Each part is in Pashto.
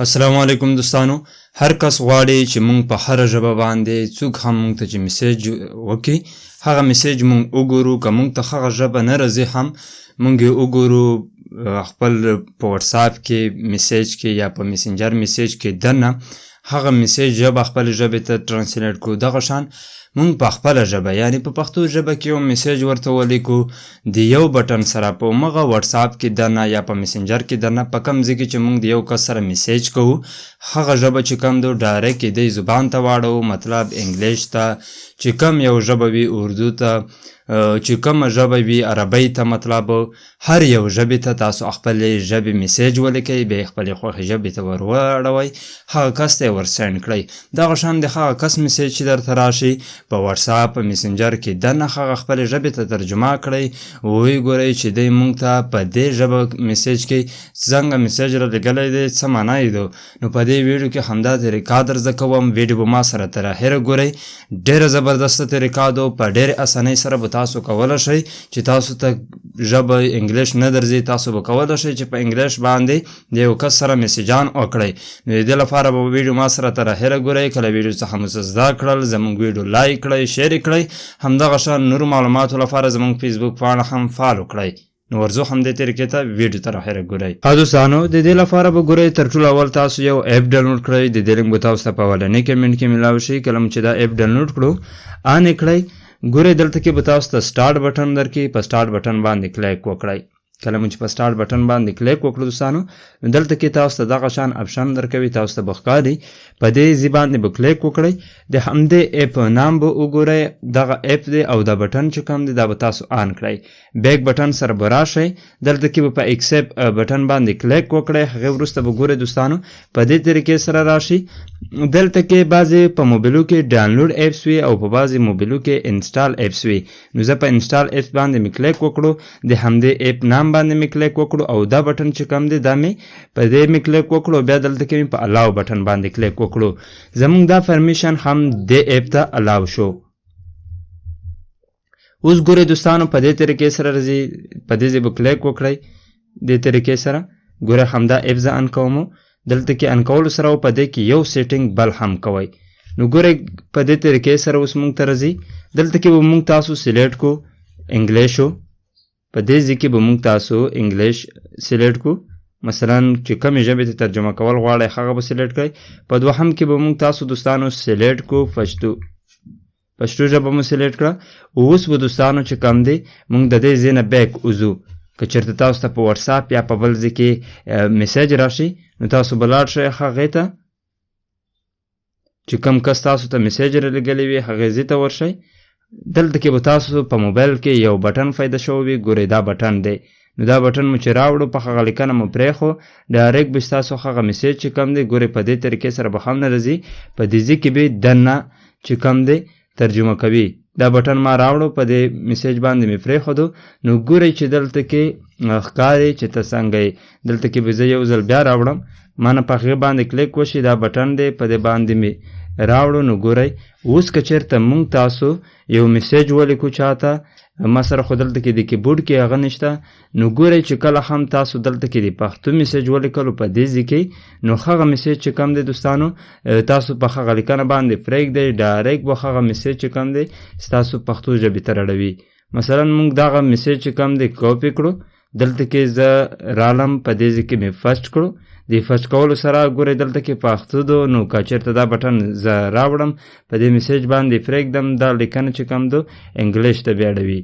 السلام علیکم دوستانو. هر کس غواړي چې مونږ په هر ژبه باندې څوک هم مونږ ته چې میسیج وکړي هغه میسیج مونږ وګورو. که مونږ ته هغه ژبه نه راځي هم مونږ یې وګورو خپل په واتساپ کې میسیج کې یا په میسنجر میسیج کې دننه هغه میسیج ژبه خپل ژبې ته ترانسلیټ کړو. دغه شان مونږ په خپله ژبه یعنی په پښتو ژبه کې یو میسیج ورته ولیکو د یو بټن سره په همغه واتساپ کې دننه یا په میسنجر کې دننه په کوم ځای کې چې مونږ د یو کس سره میسیج کوو هغه ژبه چې کوم دو ډایرکټ یې دی زبان ته واړو، مطلب انګلیش ته، چې کوم یو ژبه وي اردو ته، چې کومه ژبه وي عربۍ ته، مطلب هر یو ژبې ته تاسو خپلې ژبې میسیج ولیکئ، بیا یې خپلې خوښې ژبې ته ور واړوئ، هغه کس ته یې ور سینډ کړئ. دغه شان د هغه کس میسیج چې درته راشي په واتساپ په میسنجر کې دننه هغه خپلې ژبې ته ترجمه کړئ، ویې ګورئ چې دی مونږ ته په دې ژبه میسیج کې څنګه میسیج رالیږلی دی، څه معنا یې ده. نو په دې ویډیو کې همدا طریقه در زده کوم. ویډیو به ما سره تر اخره ګورئ. ډېره زبردسته طریقه ده، په ډېرې اسانۍ سره به تاسو کولی شئ چې تاسو ته ژبه انګلیش نه درځي تاسو به کولی شئ چې په انګلیش باندې د یو کس سره میسیجان وکړئ. نو د دې لپاره به ویډیو ما سره تر اخره ګورئ. کله ویډیو څخه مو څه زده کړل زموږ ویډیو لایک کړئ، شیر یې کړئ. همدغه شان نورو معلوماتو لپاره زموږ فیسبوک پاڼه هم فالو کړئ. نو ورځو همدې طریقې ته ویډیو تر اخره ګورئ. دوستانو د دې لپاره به ګورئ تر ټولو اول تاسو یو اپ ډاونلوډ کړئ. د دې لینک به تاسو ته په اولنۍ کمنټ کې ملاوي شي. کله چې دا اپ ډاونلوډ کړو آن یې کړئ. ګورئ دلته کې به تاسو ته سټارټ بټن درکړي، په سټارټ بټن باندې کلیک وکړئ. کله چې په سټارټ بټن باندې کلیک وکړو دوستانو دلته کې تاسو ته دغه شان اپشن درکوي، تاسو ته به ښکاري په دې ځای باندې به کلیک وکړئ. د همدې اپ نام به وګورئ، دغه اپ دی او دا بټن چې کوم دی دا به تاسو آن کړئ. بیک بټن سره به راشئ، دلته کې به په ایکسپټ بټن باندې کلیک وکړئ. هغې وروسته به ګورئ دوستانو په دې طریقې سره راشي. دلته کې بعضې په موبایلو کې ډاونلوډ اپس وي او په بعضې موبایلو کې انسټال اپس وي. نو زه په انسټال اپس باندې مې کلیک وکړو، د همدې اپ نام باندې مې کلیک وکړو او دا بټن چې کوم دی دا مې په دې مې کلیک وکړو. بیا دلته کې مې په الاو بټن باندې کلیک وکړو. زموږ دا پرمیشن هم دې اپ ته الاو شو. اوس ګورئ دوستانو په دې طریقې سره راځي، په دې ځای به کلیک وکړئ. دې طریقې سره ګورئ همدا اپ زه ان کوم. دلته کې ان کولو سره په دې کې یو سیټینګ بل هم کوئ. نو ګورئ په دې طریقې سره اوس موږ ته راځي. دلته کې به موږ تاسو سلیکټ کو انګلیشو، په دې ځای کې به موږ تاسو انګلیش سلیکټ کو. مثلا چې کومې ژبې ته ترجمه کول غواړئ هغه به سلیکټ کړئ. په دوهم کې به موږ تاسو دوستانو سلیکټ کو پښتو ژبه مو سلیکټ کړه. اوس به دوستانو چې کوم دی موږ د دې ځای نه بیک وځو. که چېرته تاسو ته په واتساپ یا په بل ځای کې میسیج راشي نو تاسو به لاړ شئ هغې ته چې کوم کس تاسو ته میسیج رالیږلی وي هغې ځای ته ورشئ. دلته کې به تاسو په موبایل کې یو بټن پیدا شوی وي، ګورئ دا بټن دی. نو دا بټن مو چې راوړو په هغه لیکنه مو پرېښو ډایرکټ به ستاسو هغه میسیج چې کوم دی ګورئ په دې طریقې سره به هم نه راځي، په دې ځای کې به دننه چې کوم دی ترجمه کوي. دا بټن ما راوړو په دې میسیج باندې مې پرېښودو. نو ګورئ چې دلته کې ښکاري چې ته څنګه یې. دلته کې به زه یو ځل بیا راوړم، ما نه په هغې باندې کلیک وشي، دا بټن دی په دې باندې مې راوړو. نو ګورئ اوس که چېرته موږ تاسو یو میسیج ولیکو چاته، ما سره خو دلته کې د کیبورډ کې هغه نشته. نو ګورئ چې کله هم تاسو دلته کې د پښتو میسیج ولیکلو په دې ځای کې نو هغه میسیج چې کوم دی دوستانو تاسو په هغه لیکنه باندې پرېږدئ، ډایرکټ به هغه میسیج چې کوم دی ستاسو پښتو ژبې ته راړوي. مثلا موږ دغه میسیج چې کوم دی کاپي کړو، دلته کې زه رالم په دې ځای کې مې فرسټ کړو. د فرسټ کولو سره ګورئ دلته کې پښتو دو. نو که چېرته دا بټن زه راوړم په دې میسیج باندې پرېږدم دا لیکنه چې کوم دو انګلیش ته بیاړوي.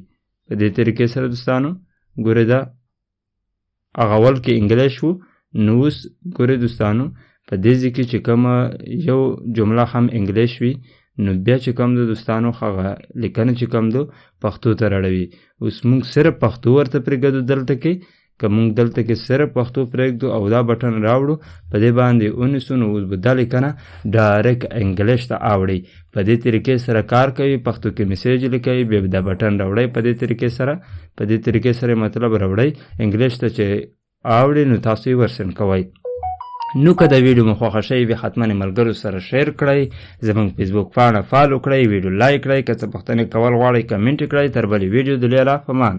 په دې طریقې سره دوستانو ګورئ دا هغه اول کې انګلیش وو. نو اوس ګورئ دوستانو په دې ځای کې چې کومه یو جمله هم انګلیش وي نو بیا چې کوم دو دوستانو هغه لیکنه چې کوم دو پښتو ته راړوي. اوس موږ صرف پښتو ورته پرېږدو. دلته کې که موږ دلته کې صرف پښتو پرېږدو او دا بټن راوړو په دې باندې ونیسو نو اوس به دا لیکنه ډایرکټ انګلیش ته اوړئ. په دې طریقې سره کار کوي. پښتو کې میسیج لیکئ بیا دا بټن راوړئ په دې طریقې سره، په دې طریقې سره مطلب راوړئ انګلیش ته چې اوړي نو تاسو یې ورسند کوئ. نو که دا ویډیو مو خوښه شوې وي حتما ملګرو سره شیر کړئ، زموږ فیسبوک پاڼه فالو کړئ، ویډیو لایک کړئ، که څه پوښتنې کول غواړئ کمنټ کړئ. تر بلې ویډیو د لیلا په امان.